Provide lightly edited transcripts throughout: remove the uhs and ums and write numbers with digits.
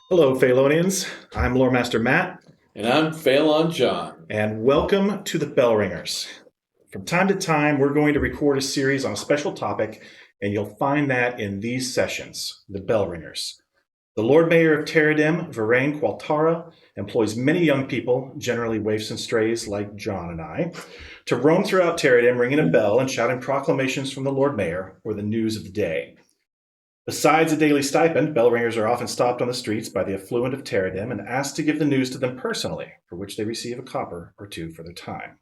Hello, Phalonians. I'm Lore Master Matt, And I'm Phelan John. and welcome to the Bellringers. From time to time, we're going to record a series on a special topic, and you'll find that in these sessions, the Bellringers. The Lord Mayor of Teradim, Varain Qualtara, employs many young people, generally waifs and strays like John and I, to roam throughout Teradim, ringing a bell and shouting proclamations from the Lord Mayor or the news of the day. Besides a daily stipend, bell ringers are often stopped on the streets by the affluent of Teradim and asked to give the news to them personally, for which they receive a copper or two for their time.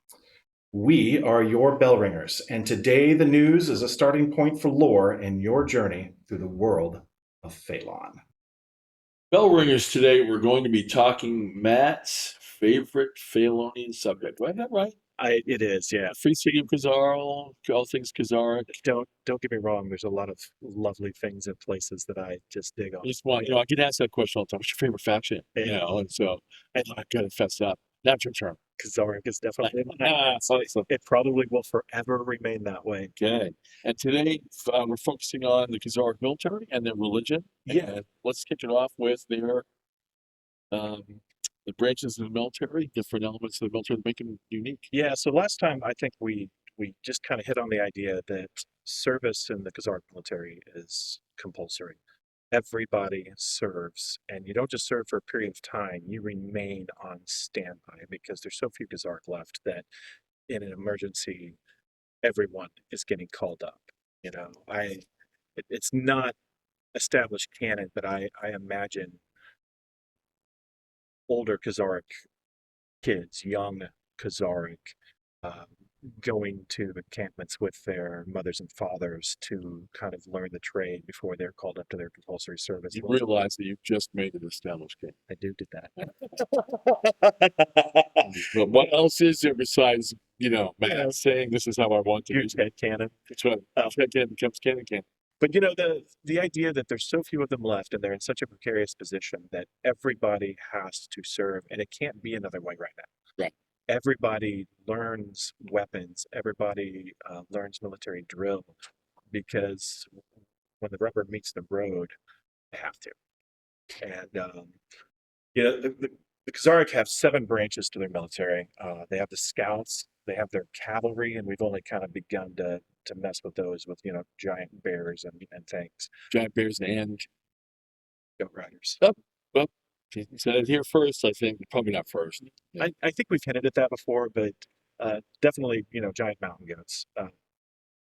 We are your bell ringers, and today the news is a starting point for lore and your journey through the world of Phalon. Bellringers, today we're going to be talking Matt's favorite Phalonian subject. Do I have that right? It is, yeah. Free City of Kuzaarl, all things Kuzaarl. Don't get me wrong. There's a lot of lovely things and places that I just dig on. I just want, I get asked that question all the time. What's your favorite faction? And so I gotta fess up. That's your term. Kuzaarl is definitely mine. It probably will forever remain that way. Okay. And today we're focusing on the Kuzaarl military and their religion. Yeah. And let's kick it off with their the branches of the military, different elements of the military that make them unique. Yeah. So last time I think we just kind of hit on the idea that service in the Kuzaarl military is compulsory. Everybody serves, and you don't just serve for a period of time. You remain on standby because there's so few Kuzaarl left that in an emergency, everyone is getting called up. It's not established canon, but I imagine older Khazaric kids, young Khazaric, um, going to encampments with their mothers and fathers to kind of learn the trade before they're called up to their compulsory service. You realize that you've just made it established canon. I do did that. But what else is there besides, Matt saying this is how I want to Huge head canon. That's right. Head canon becomes canon. But the idea that there's so few of them left and they're in such a precarious position that everybody has to serve, and it can't be another way right now. Right. Everybody learns weapons. Everybody learns military drill because when the rubber meets the road, they have to. And the Khazaric have 7 branches to their military. They have the scouts, they have their cavalry, and we've only kind of begun to mess with those with giant bears and things. Giant bears and goat riders. Well, you said it here first. I think probably not first. Yeah. I think we've hinted at that before, but definitely giant mountain goats.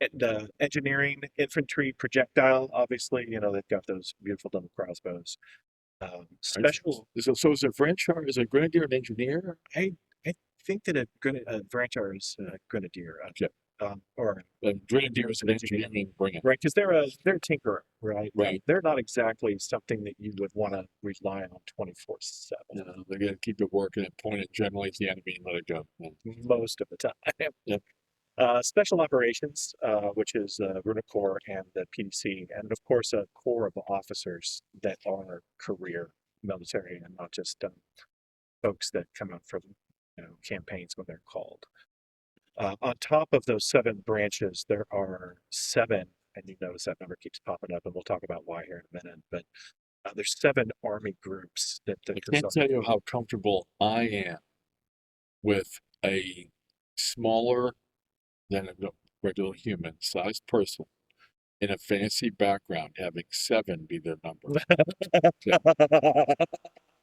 And engineering, infantry, projectile. Obviously, they've got those beautiful double crossbows. Special. So is a Franchar is a grenadier an engineer? I think that a Franchar is a grenadier. Okay. Or a grenadier is an engineering bringer. Right, because they're a tinkerer, right? Right. They're not exactly something that you would want to rely on 24/7. No, they're going to keep it working and point it generally at the enemy and let it go. Most of the time. Yep. Special operations, which is Runic Corps and the PDC, and of course a corps of officers that are career military and not just folks that come out from campaigns when they're called. On top of those 7 branches, there are 7, and you notice that number keeps popping up, and we'll talk about why here in a minute. But there's 7 army groups that I can't tell you how comfortable I am with a smaller than a regular human-sized person in a fantasy background having 7 be their number.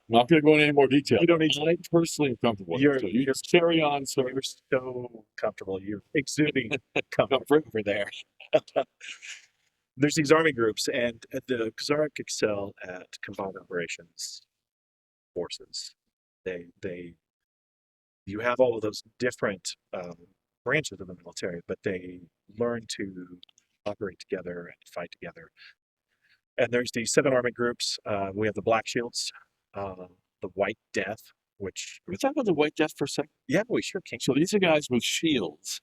I'm not going to go into any more detail. You don't need to. I personally am comfortable. You're just carry on, sir. You're so comfortable. You're exuding comfort over there. There's these army groups, and the Khazaric excel at combined operations forces. You have all of those different branches of the military, but they learn to operate together and fight together. And there's these 7 army groups. We have the Black Shields, the White Death, which... Can we talk about the White Death for a second? Yeah, we sure can. So these are guys with shields.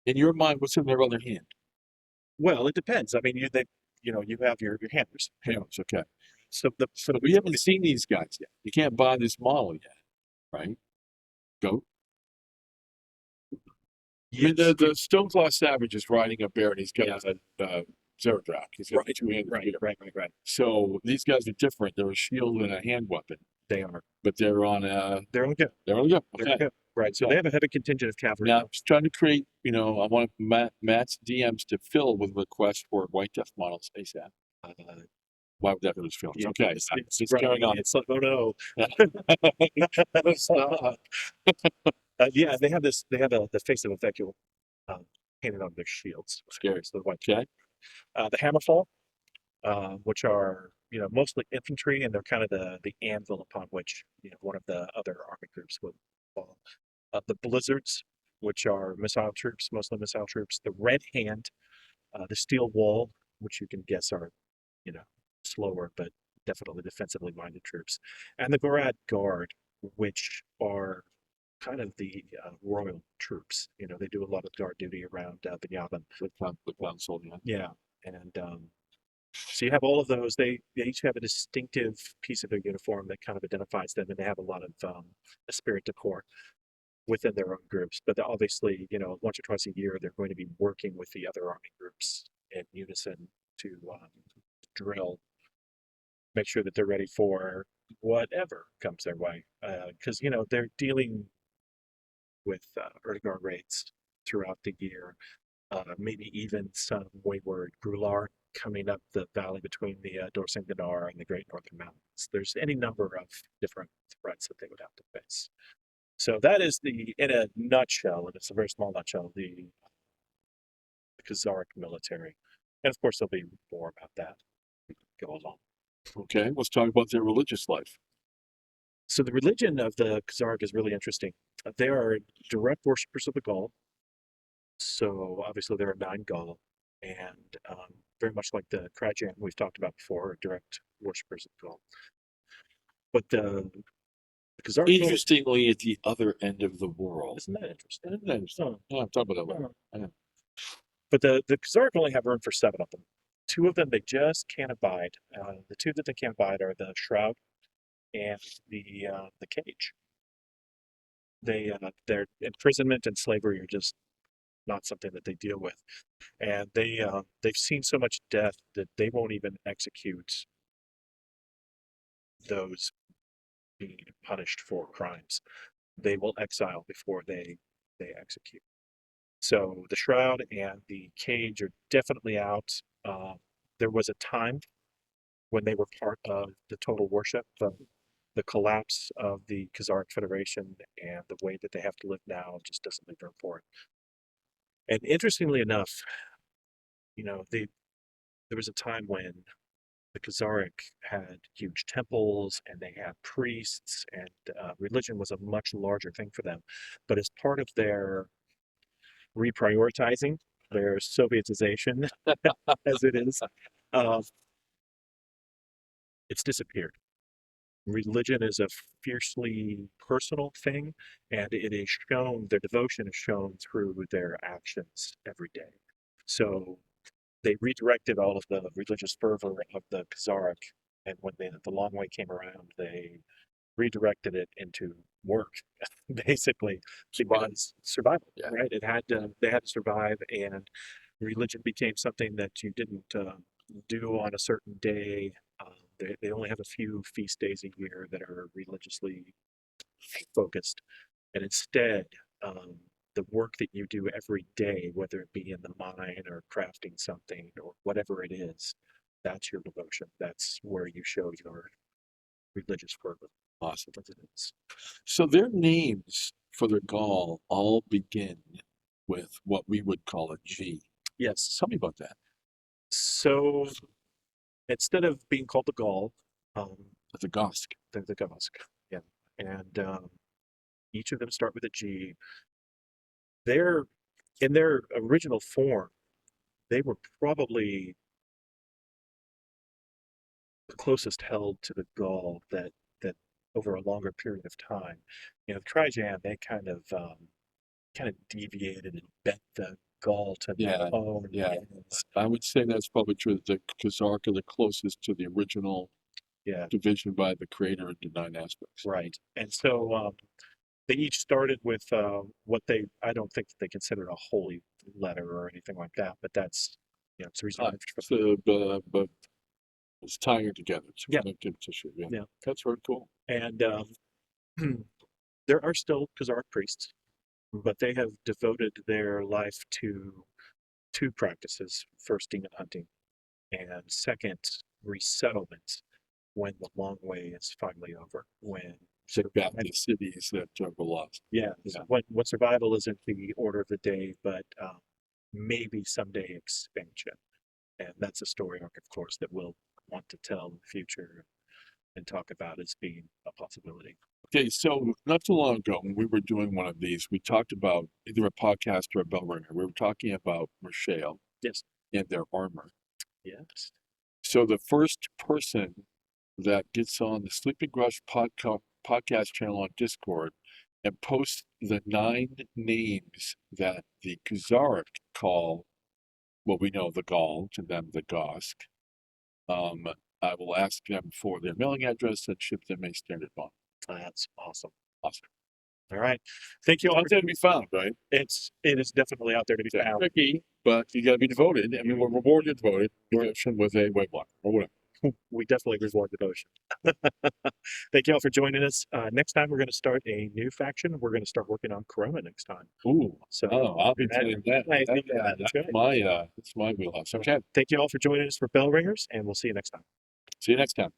In your mind, what's in their other hand? Well, it depends. I mean, you have your hammers. Hammers, okay. So we haven't seen these guys yet. You can't buy this model yet, right? Goat. Yes. I mean, the Stoneclaw Savage is riding a bear, and he's got a Zerodrak. He's got a two-handed spear. Right. So these guys are different. They're a shield and a hand weapon, They are. but they're on a. They're on go. They're on a go. They're Okay. on go. Right. So Okay. they have a heavy contingent of cavalry. Now, I'm just trying to create, I want Matt's DMs to fill with requests for White Death models ASAP. Why would that hurt his feelings? Yeah, Okay, it's carrying on. It's like, oh no. Stop. Yeah, they have this. They have the face of a Vecul painted on their shields. Scary. So the white. Okay. The Hammerfall, which are mostly infantry, and they're kind of the anvil upon which one of the other army groups would fall. The Blizzards, which are missile troops, mostly missile troops. The Red Hand, the Steel Wall, which you can guess are slower but definitely defensively minded troops, and the Gorad Guard, which are kind of the royal troops. They do a lot of guard duty around Binyamin. The council, yeah. Yeah, and so you have all of those. They each have a distinctive piece of their uniform that kind of identifies them, and they have a lot of esprit de corps within their own groups. But obviously, once or twice a year, they're going to be working with the other army groups in unison to drill, make sure that they're ready for whatever comes their way. Because they're dealing with Erdogan raids throughout the year, maybe even some wayward Grular coming up the valley between the Dorsing Dinar and the Great Northern Mountains. There's any number of different threats that they would have to face. So that is in a nutshell, and it's a very small nutshell, the Kuzaarl military. And of course, there'll be more about that as we go along. Okay, let's talk about their religious life. So the religion of the Kuzaarl is really interesting. They are direct worshippers of the Gaul. So obviously there are 9 Gaul, and very much like the Krajan we've talked about before, are direct worshippers of Gaul. But the Kuzaarl, Interestingly, at the other end of the world. isn't that interesting? Isn't that interesting? Yeah, talk about that later. Yeah. But the Kuzaarl only have room for 7 of them. 2 of them they just can't abide. The 2 that they can't abide are the Shroud and the Cage. Their imprisonment and slavery are just not something that they deal with, and they've seen so much death that they won't even execute those being punished for crimes. They will exile before they execute. So the Shroud and the Cage are definitely out. There was a time when they were part of the total worship, but the collapse of the Kuzaarl Federation and the way that they have to live now just doesn't leave room for it. And interestingly enough, there was a time when the Kuzaarl had huge temples and they had priests, and religion was a much larger thing for them. But as part of their reprioritizing, their Sovietization, as it is, it's disappeared. Religion is a fiercely personal thing, and it is shown, their devotion is shown through their actions every day. So they redirected all of the religious fervor of the Kuzaarl, and when the long way came around, they redirected it into work, basically, because survival. Yeah. Right? They had to survive, and religion became something that you didn't do on a certain day. They only have a few feast days a year that are religiously focused, and instead, the work that you do every day, whether it be in the mine or crafting something or whatever it is, that's your devotion. That's where you show your religious fervor. Awesome. As it is. So their names for their Gaul all begin with what we would call a G. Yes. Tell me about that. So instead of being called the Gaul, The Gosk. they're the Gosk. Yeah. And each of them start with a G. They're in their original form, they were probably the closest held to the Gaul that over a longer period of time. Trajan, they kind of deviated and bent the Gaul to their own ends. I would say that's probably true. The Kuzaarl are the closest to the original division by the creator into 9 aspects. Right. And so they each started with what I don't think they considered a holy letter or anything like that, but that's It's reserved for But it's tying it together. It's a Yeah. connective tissue. Yeah. Yeah. That's very cool. And there are still Kuzaarl priests, but they have devoted their life to two practices: first, demon hunting, and second, resettlement when the long way is finally over. When Take back the cities that were lost. yeah, Yeah. when survival isn't the order of the day, but maybe someday expansion. And that's a story arc, of course, that we'll want to tell in the future and talk about as being a possibility. Okay, so not too long ago, when we were doing one of these, we talked about either a podcast or a Bellringer. We were talking about Rochelle Yes. and their armor. Yes. So the first person that gets on the Sleeping Grush podcast channel on Discord and posts the 9 names that the Kuzaarl call, well, we know the Gaul, to them the Gosk. I will ask them for their mailing address and ship them a standard bond. That's awesome. Awesome. All right. Thank you all. Out there to be found, right? It is definitely out there to be It's found. tricky, but you got to be devoted. I mean, we're rewarded devoted with a white block or whatever. We definitely reward devotion. Thank you all for joining us. Next time, we're going to start a new faction. We're going to start working on Corona next time. Ooh, So I'll be playing that. that's That's right. my wheelhouse. Okay, Thank you all for joining us for Bellringers, and we'll see you next time. see you next time.